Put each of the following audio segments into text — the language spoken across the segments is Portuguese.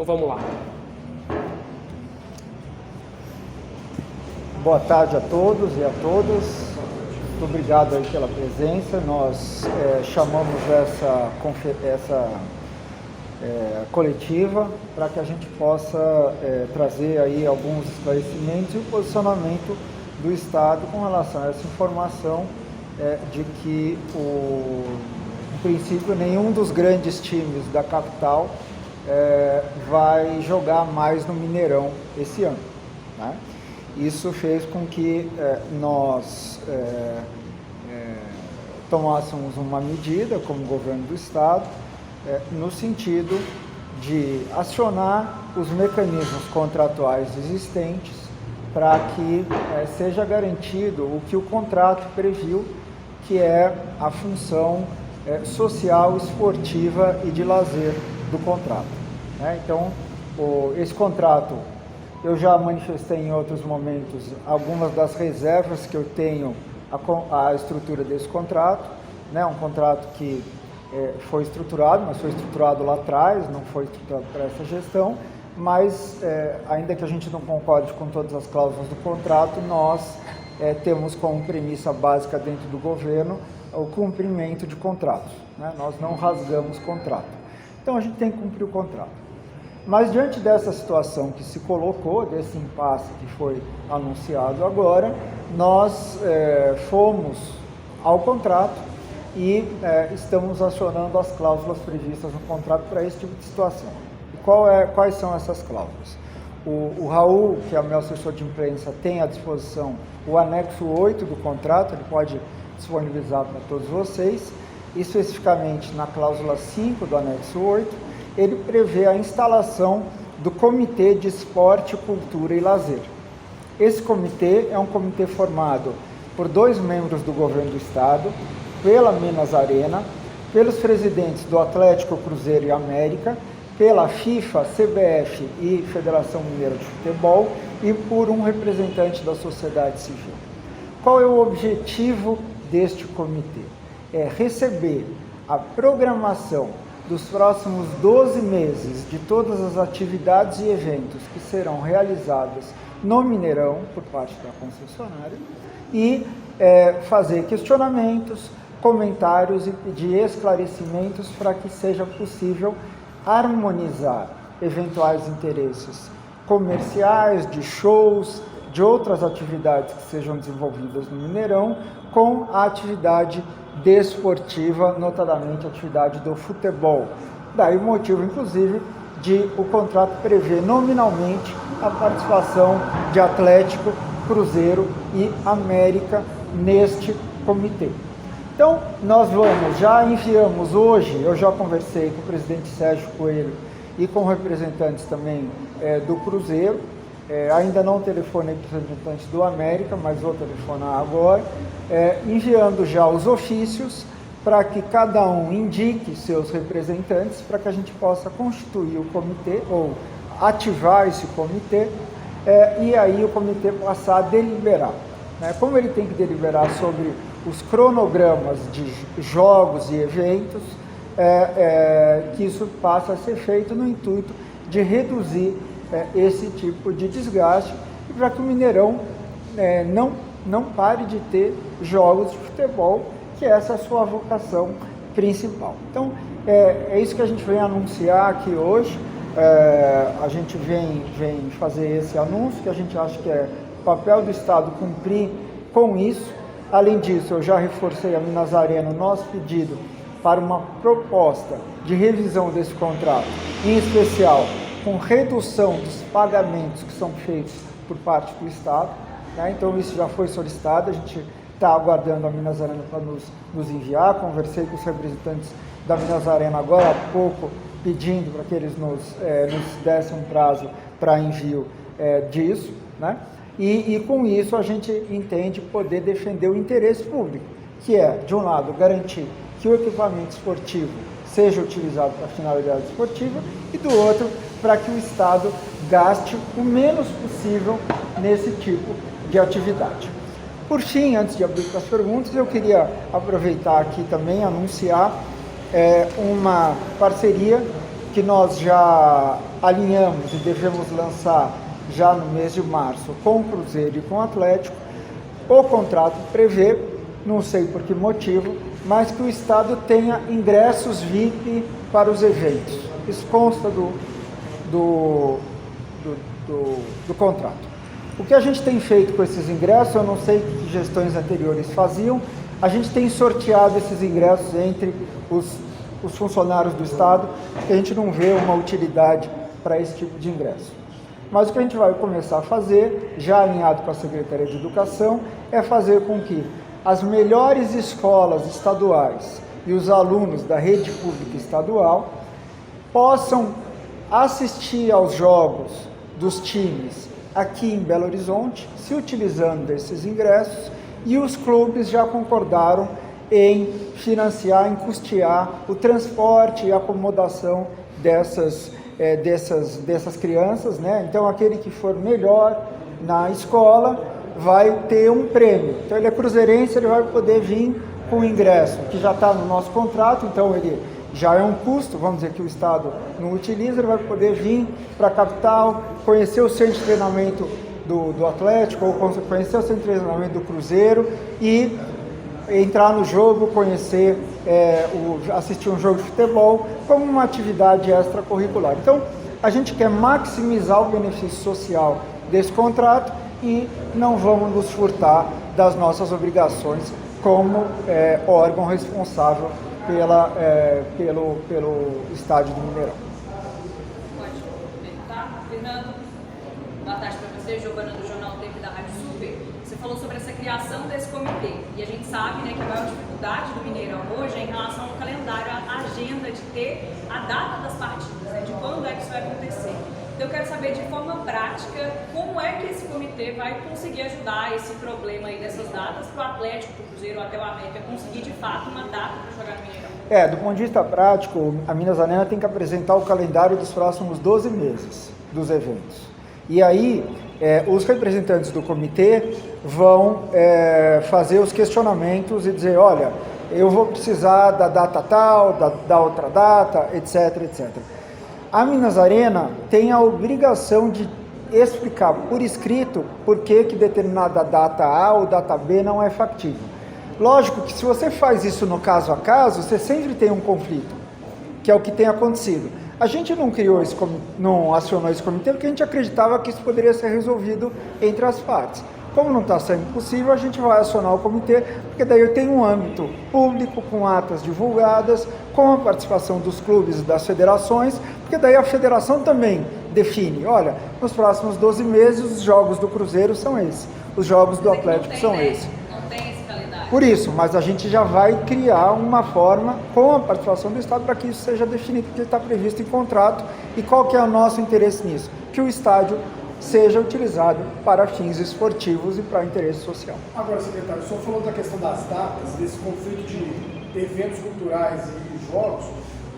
Então vamos lá. Boa tarde a todos e a todas. Muito obrigado aí pela presença. Nós chamamos essa coletiva para que a gente possa trazer aí alguns esclarecimentos e o posicionamento do Estado com relação a essa informação de que, em princípio, nenhum dos grandes times da capital vai jogar mais no Mineirão esse ano, né? Isso fez com que nós tomássemos uma medida como governo do Estado no sentido de acionar os mecanismos contratuais existentes para que seja garantido o que o contrato previu, que é a função social, esportiva e de lazer do contrato, né? Então, esse contrato, eu já manifestei em outros momentos algumas das reservas que eu tenho à estrutura desse contrato, né? Um contrato que foi estruturado, mas foi estruturado lá atrás, não foi estruturado para essa gestão, mas ainda que a gente não concorde com todas as cláusulas do contrato, nós temos como premissa básica dentro do governo o cumprimento de contratos, né? Nós não rasgamos contrato. Então a gente tem que cumprir o contrato. Mas diante dessa situação que se colocou, desse impasse que foi anunciado agora, nós fomos ao contrato e estamos acionando as cláusulas previstas no contrato para esse tipo de situação. E quais são essas cláusulas? O Raul, que é o meu assessor de imprensa, tem à disposição o anexo 8 do contrato, ele pode disponibilizar para todos vocês, especificamente na cláusula 5 do anexo 8, ele prevê a instalação do Comitê de Esporte, Cultura e Lazer. Esse comitê é um comitê formado por 2 membros do governo do Estado, pela Minas Arena, pelos presidentes do Atlético, Cruzeiro e América, pela FIFA, CBF e Federação Mineira de Futebol e por um representante da sociedade civil. Qual é o objetivo deste comitê? É receber a programação dos próximos 12 meses de todas as atividades e eventos que serão realizados no Mineirão por parte da concessionária e fazer questionamentos, comentários e pedir esclarecimentos para que seja possível harmonizar eventuais interesses comerciais, de shows, de outras atividades que sejam desenvolvidas no Mineirão com a atividade desportiva, notadamente a atividade do futebol. Daí o motivo, inclusive, de o contrato prever nominalmente a participação de Atlético, Cruzeiro e América neste comitê. Então, nós já enviamos hoje, eu já conversei com o presidente Sérgio Coelho e com representantes também do Cruzeiro, ainda não telefonei para os representantes do América, mas vou telefonar agora, enviando já os ofícios para que cada um indique seus representantes para que a gente possa constituir o comitê ou ativar esse comitê e aí o comitê passar a deliberar, né? Como ele tem que deliberar sobre os cronogramas de jogos e eventos, que isso passa a ser feito no intuito de reduzir esse tipo de desgaste e para que o Mineirão não pare de ter jogos de futebol, que essa é a sua vocação principal. Então, é isso que a gente vem anunciar aqui hoje. A gente vem fazer esse anúncio, que a gente acha que é papel do Estado cumprir com isso. Além disso, eu já reforcei a Minas Arena o nosso pedido para uma proposta de revisão desse contrato, em especial com redução dos pagamentos que são feitos por parte do Estado, né? Então isso já foi solicitado, a gente está aguardando a Minas Arena para nos enviar. Conversei com os representantes da Minas Arena agora há pouco, pedindo para que eles nos dessem um prazo para envio disso, né? E com isso a gente entende poder defender o interesse público, que é, de um lado, garantir que o equipamento esportivo seja utilizado para finalidade esportiva e, do outro, para que o Estado gaste o menos possível nesse tipo de atividade. Por fim, antes de abrir para as perguntas, eu queria aproveitar aqui também e anunciar uma parceria que nós já alinhamos e devemos lançar já no mês de março com o Cruzeiro e com o Atlético. O contrato prevê, não sei por que motivo, mas que o Estado tenha ingressos VIP para os eventos. Isso consta do contrato. O que a gente tem feito com esses ingressos, eu não sei que gestões anteriores faziam, a gente tem sorteado esses ingressos entre os funcionários do Estado, porque a gente não vê uma utilidade para esse tipo de ingresso. Mas o que a gente vai começar a fazer, já alinhado com a Secretaria de Educação, é fazer com que as melhores escolas estaduais e os alunos da rede pública estadual possam assistir aos jogos dos times aqui em Belo Horizonte, se utilizando desses ingressos, e os clubes já concordaram em financiar, em custear o transporte e acomodação dessas crianças, né? Então, aquele que for melhor na escola vai ter um prêmio. Então, ele é cruzeirense, ele vai poder vir com o ingresso, que já está no nosso contrato, então ele já é um custo, vamos dizer que o Estado não utiliza, ele vai poder vir para a capital, conhecer o centro de treinamento do Atlético, ou conhecer o centro de treinamento do Cruzeiro e entrar no jogo, conhecer, assistir um jogo de futebol como uma atividade extracurricular. Então, a gente quer maximizar o benefício social desse contrato e não vamos nos furtar das nossas obrigações como órgão responsável pelo estádio do Mineirão. Pode perguntar, Fernando? Boa tarde para você, Giovana do Jornal Tempo da Rádio Super. Você falou sobre essa criação desse comitê e a gente sabe, né, que a maior dificuldade do Mineirão hoje é em relação ao calendário, a agenda de ter a data das partidas, né, de quando é que isso vai acontecer. Então eu quero saber de forma prática como é que esse comitê vai conseguir ajudar esse problema aí dessas datas para o Atlético, para o Cruzeiro ou até o América conseguir de fato uma data para jogar no Mineirão. Do ponto de vista prático, a Minas Arena tem que apresentar o calendário dos próximos 12 meses dos eventos. E aí, os representantes do comitê vão fazer os questionamentos e dizer, olha, eu vou precisar da data tal, da outra data, etc, etc. A Minas Arena tem a obrigação de explicar por escrito por que determinada data A ou data B não é factível. Lógico que se você faz isso no caso a caso, você sempre tem um conflito, que é o que tem acontecido. A gente não acionou esse comitê porque a gente acreditava que isso poderia ser resolvido entre as partes. Como não está sendo possível, a gente vai acionar o comitê, porque daí eu tenho um âmbito público, com atas divulgadas, com a participação dos clubes e das federações, porque daí a federação também define, olha, nos próximos 12 meses os jogos do Cruzeiro são esses, os jogos do Atlético são esses. Não tem esse calendário. Por isso, mas a gente já vai criar uma forma com a participação do Estado para que isso seja definido, porque está previsto em contrato. E qual que é o nosso interesse nisso? Que o estádio seja utilizado para fins esportivos e para interesse social. Agora, secretário, o senhor falou da questão das datas, desse conflito de eventos culturais e jogos,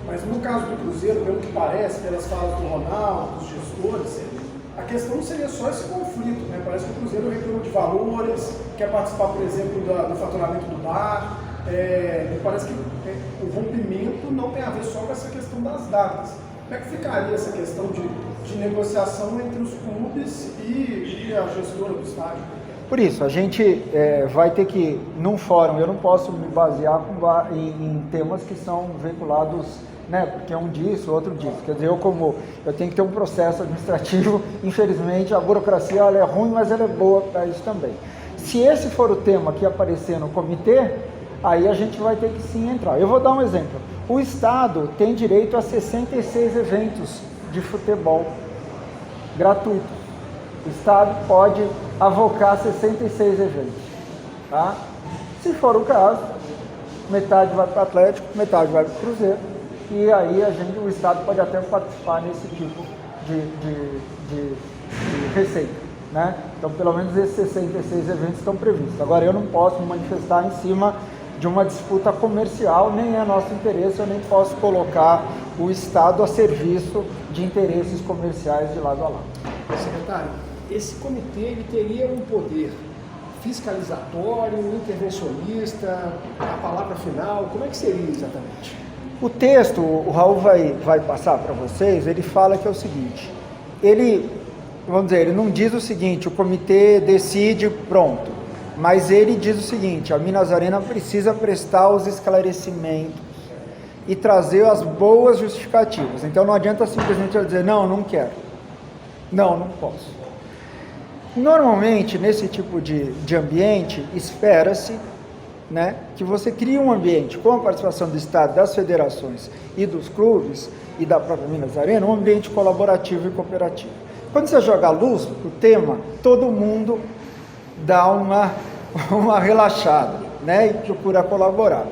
mas no caso do Cruzeiro, pelo que parece, pelas falas do Ronaldo, dos gestores, a questão não seria só esse conflito, né? Parece que o Cruzeiro reclama de valores, quer participar, por exemplo, do faturamento do bar, parece que o rompimento não tem a ver só com essa questão das datas. Como é que ficaria essa questão de negociação entre os clubes e a gestora do estádio? Por isso, a gente vai ter que, num fórum, eu não posso me basear em temas que são veiculados, né, porque um diz, o outro diz. Quer dizer, eu tenho que ter um processo administrativo, infelizmente a burocracia ela é ruim, mas ela é boa para isso também. Se esse for o tema que aparecer no comitê, aí a gente vai ter que sim entrar. Eu vou dar um exemplo. O Estado tem direito a 66 eventos de futebol gratuitos. O Estado pode avocar 66 eventos. Tá? Se for o caso, metade vai para o Atlético, metade vai para o Cruzeiro, e aí o Estado pode até participar nesse tipo de receita. Né? Então, pelo menos esses 66 eventos estão previstos. Agora, eu não posso me manifestar em cima de uma disputa comercial, nem é nosso interesse, eu nem posso colocar o Estado a serviço de interesses comerciais de lado a lado. Secretário, esse comitê ele teria um poder fiscalizatório, intervencionista, a palavra final, como é que seria exatamente? O texto, o Raul vai passar para vocês, ele fala que é o seguinte, vamos dizer, ele não diz o seguinte, o comitê decide, pronto, mas ele diz o seguinte, a Minas Arena precisa prestar os esclarecimentos e trazer as boas justificativas. Então não adianta simplesmente eu dizer, não quero, não posso. Normalmente, nesse tipo de ambiente, espera-se, né, que você crie um ambiente com a participação do Estado, das federações e dos clubes e da própria Minas Arena, um ambiente colaborativo e cooperativo. Quando você joga a luz para o tema, todo mundo dá uma relaxada, né, e procura colaborar.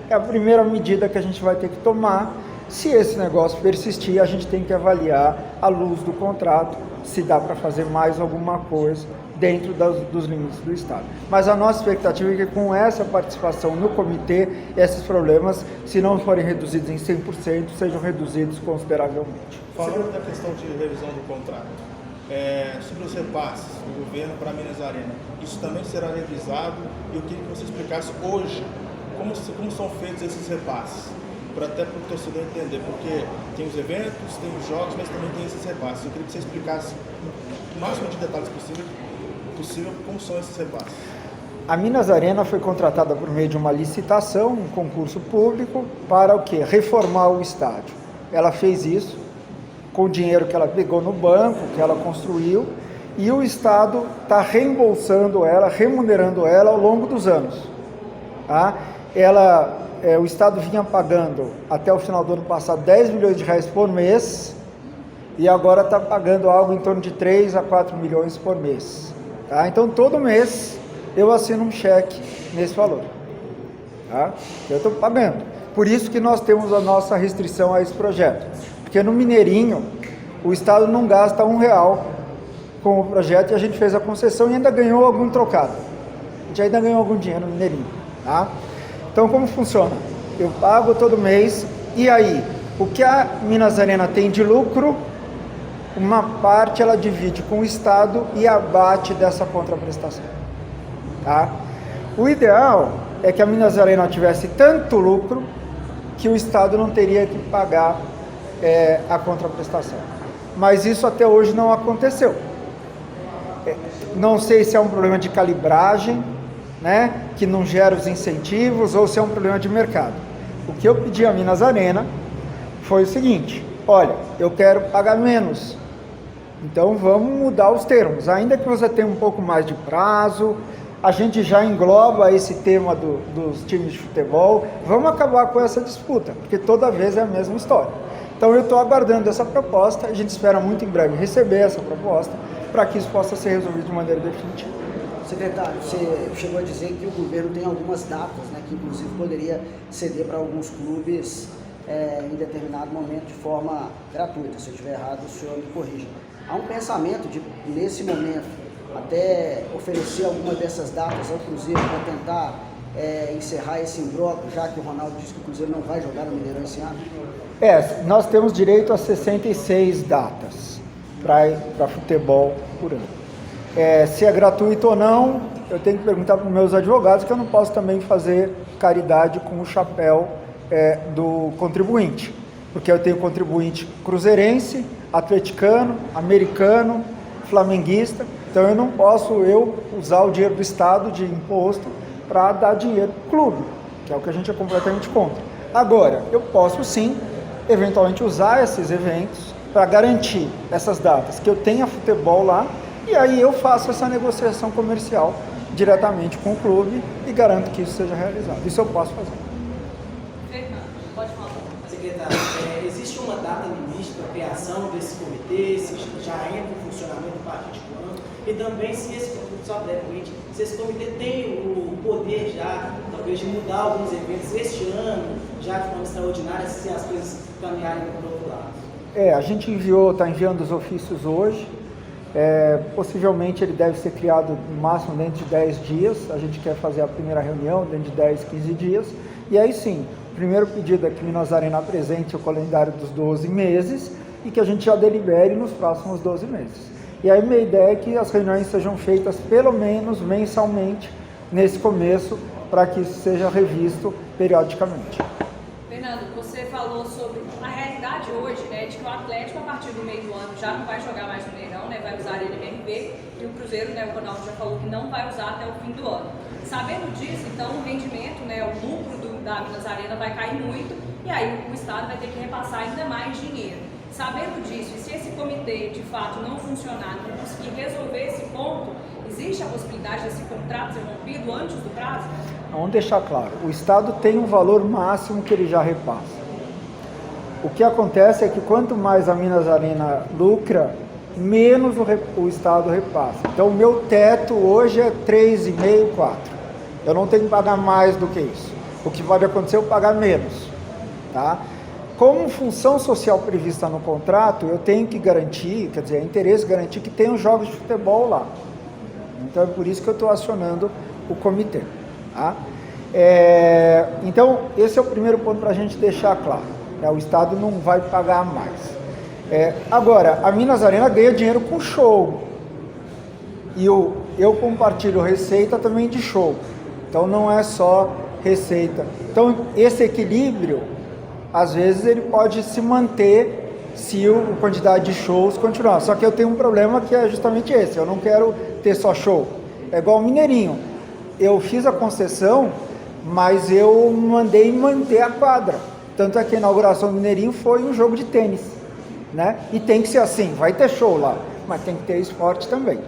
É a primeira medida que a gente vai ter que tomar. Se esse negócio persistir, a gente tem que avaliar à luz do contrato se dá para fazer mais alguma coisa dentro dos limites do Estado. Mas a nossa expectativa é que com essa participação no comitê, esses problemas, se não forem reduzidos em 100%, sejam reduzidos consideravelmente. Falando da questão de revisão do contrato, sobre os repasses do governo para a Minas Arena, isso também será revisado e eu queria que você explicasse hoje como são feitos esses repasses, até para o torcedor entender, porque tem os eventos, tem os jogos, mas também tem esses repasses. Eu queria que você explicasse o máximo de detalhes possível como são esses repasses. A Minas Arena foi contratada por meio de uma licitação, um concurso público, para o quê? Reformar o estádio. Ela fez isso com o dinheiro que ela pegou no banco, que ela construiu, e o Estado está reembolsando ela, remunerando ela ao longo dos anos. Tá? O Estado vinha pagando, até o final do ano passado, 10 milhões de reais por mês, e agora está pagando algo em torno de 3 a 4 milhões por mês. Tá? Então, todo mês, eu assino um cheque nesse valor. Tá? Eu estou pagando. Por isso que nós temos a nossa restrição a esse projeto. Porque no Mineirinho, o Estado não gasta R$1 com o projeto, e a gente fez a concessão e ainda ganhou algum trocado. A gente ainda ganhou algum dinheiro no Mineirinho. Tá? Então, como funciona? Eu pago todo mês, e aí, o que a Minas Arena tem de lucro, uma parte ela divide com o Estado e abate dessa contraprestação. Tá? O ideal é que a Minas Arena tivesse tanto lucro que o Estado não teria que pagar a contraprestação. Mas isso até hoje não aconteceu. Não sei se é um problema de calibragem, né, que não gera os incentivos, ou se é um problema de mercado. O que eu pedi à Minas Arena foi o seguinte: olha, eu quero pagar menos, então vamos mudar os termos, ainda que você tenha um pouco mais de prazo, a gente já engloba esse tema dos times de futebol, vamos acabar com essa disputa, porque toda vez é a mesma história. Então eu estou aguardando essa proposta, a gente espera muito em breve receber essa proposta, para que isso possa ser resolvido de maneira definitiva. Secretário, você chegou a dizer que o governo tem algumas datas, né, que inclusive poderia ceder para alguns clubes em determinado momento de forma gratuita. Se eu estiver errado, o senhor me corrija. Há um pensamento de, nesse momento, até oferecer alguma dessas datas ao Cruzeiro para tentar encerrar esse imbróglio, já que o Ronaldo disse que o Cruzeiro não vai jogar no Mineirão esse ano? Nós temos direito a 66 datas para futebol por ano. Se é gratuito ou não, eu tenho que perguntar para os meus advogados, que eu não posso também fazer caridade com o chapéu do contribuinte, porque eu tenho contribuinte cruzeirense, atleticano, americano, flamenguista, então eu não posso usar o dinheiro do Estado de imposto para dar dinheiro para o clube, que é o que a gente é completamente contra. Agora, eu posso sim, eventualmente, usar esses eventos para garantir essas datas, que eu tenha futebol lá, e aí eu faço essa negociação comercial diretamente com o clube e garanto que isso seja realizado. Isso eu posso fazer. Fernando, pode falar. Secretário, existe uma data limite para a criação desse comitê, se já entra em funcionamento a partir de quando? E também se esse comitê, só brevemente, se esse comitê tem o poder já, talvez, de mudar alguns eventos este ano, já de forma extraordinária, se as coisas caminharem para o outro lado. A gente está enviando os ofícios hoje. Possivelmente ele deve ser criado no máximo dentro de 10 dias, a gente quer fazer a primeira reunião dentro de 10, 15 dias, e aí sim, o primeiro pedido é que Minas Arena apresente o calendário dos 12 meses e que a gente já delibere nos próximos 12 meses. E aí minha ideia é que as reuniões sejam feitas pelo menos mensalmente nesse começo, para que isso seja revisto periodicamente. Fernando, você falou sobre a realidade hoje, né, de que o Atlético, a partir do meio do ano, já não vai jogar mais no Mineirão, né, vai usar a Arena MRV, e o Cruzeiro, né, o Ronaldo já falou que não vai usar até o fim do ano. Sabendo disso, então, o rendimento, né, o lucro da Minas Arena vai cair muito, e aí o Estado vai ter que repassar ainda mais dinheiro. Sabendo disso, e se esse comitê, de fato, não funcionar, não conseguir resolver esse ponto, existe a possibilidade desse contrato ser rompido antes do prazo? Vamos deixar claro, o Estado tem um valor máximo que ele já repassa. O que acontece é que quanto mais a Minas Arena lucra, menos o Estado repassa. Então o meu teto hoje é 3,5, 4. Eu não tenho que pagar mais do que isso. O que pode acontecer é eu pagar menos. Tá? Como função social prevista no contrato, eu tenho que garantir, quer dizer, é interesse garantir que tenham jogos de futebol lá. Então é por isso que eu estou acionando o comitê. Tá? Então, esse é o primeiro ponto para a gente deixar claro. O Estado não vai pagar mais. Agora, a Minas Arena ganha dinheiro com show. E eu compartilho receita também de show. Então não é só receita. Então esse equilíbrio, às vezes ele pode se manter se a quantidade de shows continuar. Só que eu tenho um problema que é justamente esse. Eu não quero ter só show. É igual o Mineirinho. Eu fiz a concessão, mas eu mandei manter a quadra. Tanto é que a inauguração do Mineirinho foi um jogo de tênis, né? E tem que ser assim, vai ter show lá, mas tem que ter esporte também.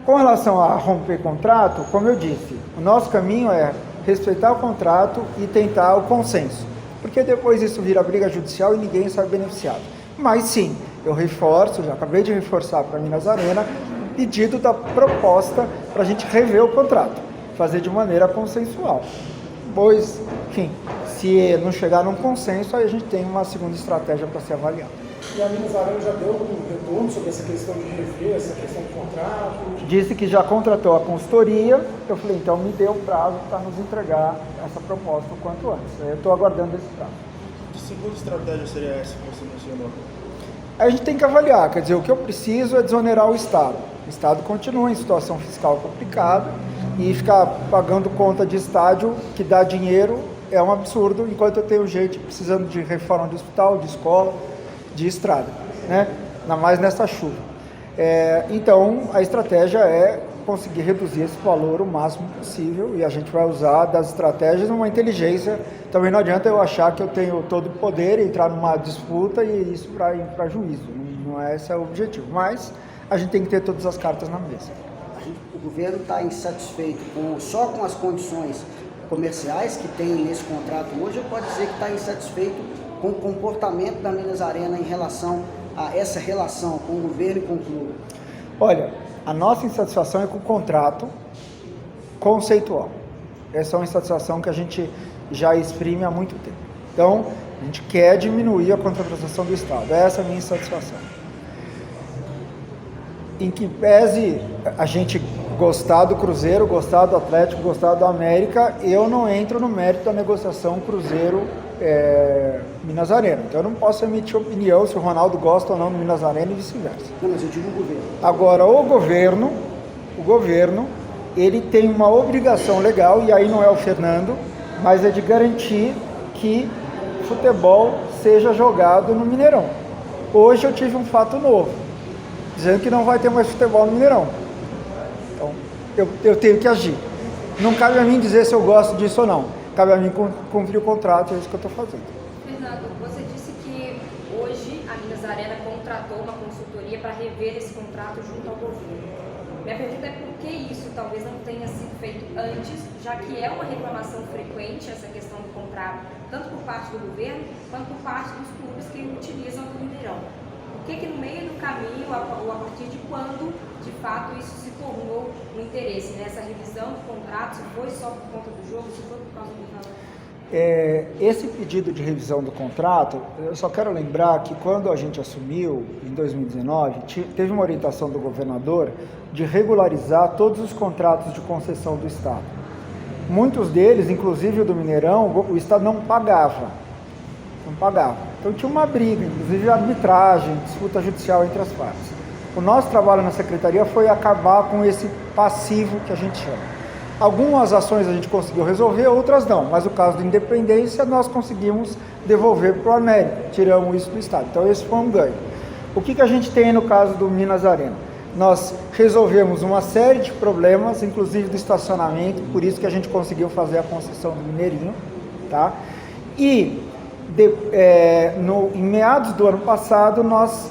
Com relação a romper contrato, como eu disse, o nosso caminho é respeitar o contrato e tentar o consenso, porque depois isso vira briga judicial e ninguém sai beneficiado. Mas sim, eu reforço, já acabei de reforçar para a Minas Arena, o pedido da proposta para a gente rever o contrato, fazer de maneira consensual. Pois, enfim, se não chegar num consenso, aí a gente tem uma segunda estratégia para ser avaliada. E a Minas Arena já deu um retorno sobre essa questão de rever, essa questão do contrato? Disse que já contratou a consultoria. Eu falei, então me dê o prazo para nos entregar essa proposta o quanto antes. Eu estou aguardando esse prazo. Que segunda estratégia seria essa que você mencionou? A gente tem que avaliar, quer dizer, o que eu preciso é desonerar o Estado. O Estado continua em situação fiscal complicada e ficar pagando conta de estádio que dá dinheiro é um absurdo, enquanto eu tenho gente precisando de reforma de hospital, de escola, de estrada, né? Ainda mais nessa chuva. Então, a estratégia é conseguir reduzir esse valor o máximo possível e a gente vai usar das estratégias uma inteligência. Também não adianta eu achar que eu tenho todo o poder, entrar numa disputa e isso para juízo. Não é esse o objetivo, mas a gente tem que ter todas as cartas na mesa. O governo está insatisfeito só com as condições comerciais que tem nesse contrato hoje, ou pode dizer que está insatisfeito com o comportamento da Minas Arena em relação a essa relação com o governo e com o clube? Olha, a nossa insatisfação é com o contrato conceitual. Essa é uma insatisfação que a gente já exprime há muito tempo. Então, a gente quer diminuir a contraprestação do Estado. Essa é a minha insatisfação. Em que pese a gente gostar do Cruzeiro, gostar do Atlético, gostar do América, eu não entro no mérito da negociação Cruzeiro-Minas Arena. Então eu não posso emitir opinião se o Ronaldo gosta ou não do Minas Arena e vice-versa. Não, mas eu digo o governo. Agora, o governo, ele tem uma obrigação legal, e aí não é o Fernando, mas é de garantir que futebol seja jogado no Mineirão. Hoje eu tive um fato novo, dizendo que não vai ter mais futebol no Mineirão. Então, eu tenho que agir. Não cabe a mim dizer se eu gosto disso ou não. Cabe a mim cumprir o contrato, é isso que eu estou fazendo. Fernando, você disse que hoje a Minas Arena contratou uma consultoria para rever esse contrato junto ao governo. Minha pergunta é por que isso talvez não tenha sido feito antes, já que é uma reclamação frequente essa questão do contrato, tanto por parte do governo quanto por parte dos clubes que utilizam o Mineirão. Por que no meio do caminho, ou a partir de quando, de fato, isso se tornou um interesse nessa revisão do contrato, se foi só por conta do jogo, se foi por causa do valor? Esse pedido de revisão do contrato, eu só quero lembrar que quando a gente assumiu, em 2019, teve uma orientação do governador de regularizar todos os contratos de concessão do Estado. Muitos deles, inclusive o do Mineirão, o Estado não pagava. Então tinha uma briga, inclusive arbitragem, disputa judicial entre as partes. O nosso trabalho na Secretaria foi acabar com esse passivo que a gente chama. Algumas ações a gente conseguiu resolver, outras não, mas o caso da Independência nós conseguimos devolver para o América, tiramos isso do Estado, então esse foi um ganho. O que a gente tem no caso do Minas Arena? Nós resolvemos uma série de problemas, inclusive do estacionamento, por isso que a gente conseguiu fazer a concessão do Mineirinho, tá? E em meados do ano passado, nós,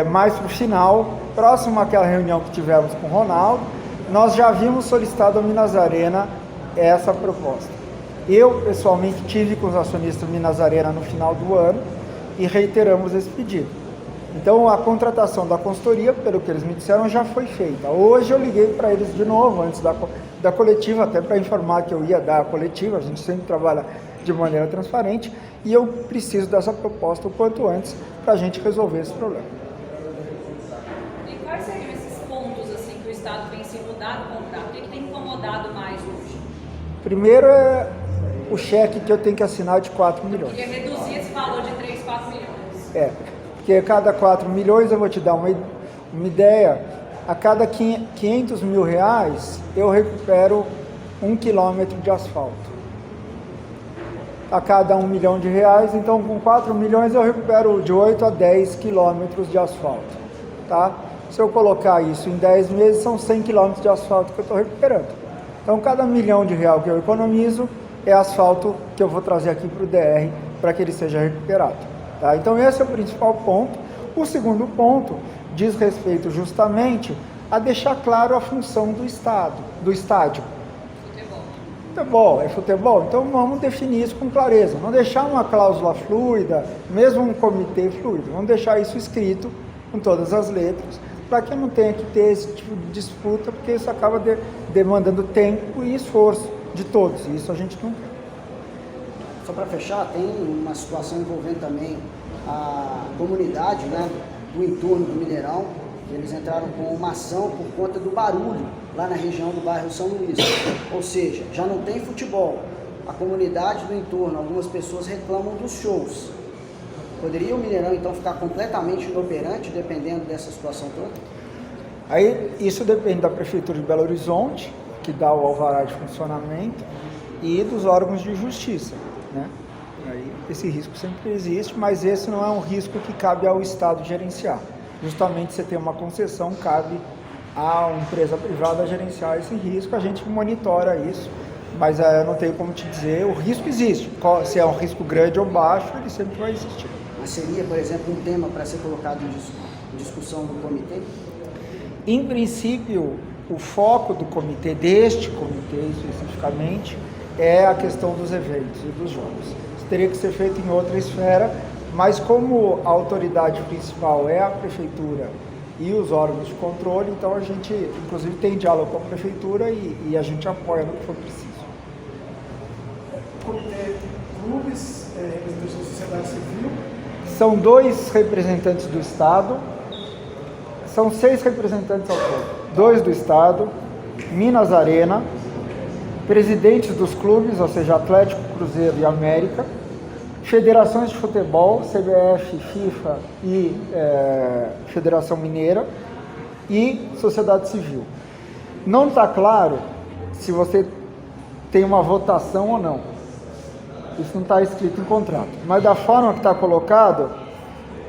mais para o final, próximo àquela reunião que tivemos com o Ronaldo, nós já havíamos solicitado ao Minas Arena essa proposta. Eu, pessoalmente, tive com os acionistas do Minas Arena no final do ano e reiteramos esse pedido. Então, a contratação da consultoria, pelo que eles me disseram, já foi feita. Hoje eu liguei para eles de novo, antes da coletiva, até para informar que eu ia dar a coletiva, a gente sempre trabalha de maneira transparente, e eu preciso dessa proposta o quanto antes para a gente resolver esse problema. E quais seriam esses pontos assim, que o Estado vem se mudar no contrato? O que tem incomodado mais hoje? Primeiro é o cheque que eu tenho que assinar de 4 milhões. Eu queria reduzir esse valor de 3, 4 milhões. Porque a cada 4 milhões, eu vou te dar uma ideia, a cada 500 mil reais, eu recupero 1 quilômetro de asfalto. A cada 1 milhão de reais, então com 4 milhões eu recupero de 8 a 10 quilômetros de asfalto. Tá? Se eu colocar isso em 10 meses, são 100 quilômetros de asfalto que eu estou recuperando. Então cada R$1 milhão que eu economizo é asfalto que eu vou trazer aqui para o DR para que ele seja recuperado. Tá? Então esse é o principal ponto. O segundo ponto diz respeito justamente a deixar claro a função do estádio. Futebol é futebol, então vamos definir isso com clareza, não deixar uma cláusula fluida, mesmo um comitê fluido, vamos deixar isso escrito com todas as letras, para que não tenha que ter esse tipo de disputa, porque isso acaba demandando tempo e esforço de todos, e isso a gente não quer. Só para fechar, tem uma situação envolvendo também a comunidade, né, do entorno do Mineirão, que eles entraram com uma ação por conta do barulho lá na região do bairro São Luís. Ou seja, já não tem futebol. A comunidade do entorno, algumas pessoas reclamam dos shows. Poderia o Mineirão então ficar completamente inoperante dependendo dessa situação toda? Aí isso depende da Prefeitura de Belo Horizonte, que dá o alvará de funcionamento, e dos órgãos de justiça, né? Aí esse risco sempre existe, mas esse não é um risco que cabe ao Estado gerenciar. Justamente você tem uma concessão, cabe à empresa privada gerenciar esse risco, a gente monitora isso, mas eu não tenho como te dizer, o risco existe, se é um risco grande ou baixo, ele sempre vai existir. Mas seria, por exemplo, um tema para ser colocado em discussão no comitê? Em princípio, o foco do comitê, deste comitê especificamente, é a questão dos eventos e dos jogos. Isso teria que ser feito em outra esfera, mas como a autoridade principal é a prefeitura e os órgãos de controle, então a gente, inclusive, tem diálogo com a prefeitura e a gente apoia no que for preciso. Comitê, clubes, representantes da sociedade civil. São 2 representantes do Estado, são 6 representantes ao todo, 2 do Estado, Minas Arena, presidentes dos clubes, ou seja, Atlético, Cruzeiro e América, federações de futebol, CBF, FIFA e Federação Mineira, e sociedade civil. Não está claro se você tem uma votação ou não. Isso não está escrito em contrato. Mas da forma que está colocado,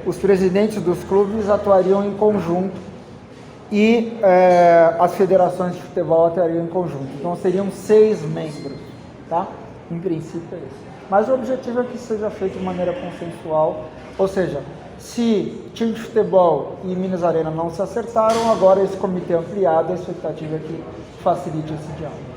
os presidentes dos clubes atuariam em conjunto e as federações de futebol atuariam em conjunto. Então seriam 6 membros, tá? Em princípio é isso. Mas o objetivo é que seja feito de maneira consensual, ou seja, se time de futebol e Minas Arena não se acertaram, agora esse comitê ampliado, a expectativa é que facilite esse diálogo.